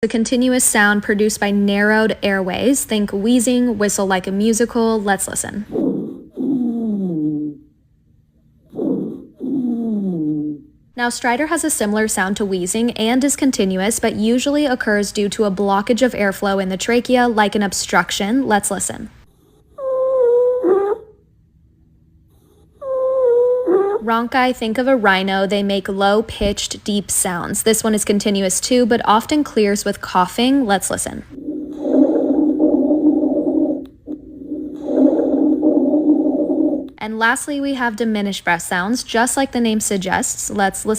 The continuous sound produced by narrowed airways. Think wheezing, whistle like a musical. Let's listen. Now, stridor has a similar sound to wheezing and is continuous, but usually occurs due to a blockage of airflow in the trachea, like an obstruction. Let's listen. Rhonchi, think of a rhino. They make low-pitched, deep sounds. This one is continuous too, but often clears with coughing. Let's listen. And lastly, we have diminished breath sounds, just like the name suggests. Let's listen.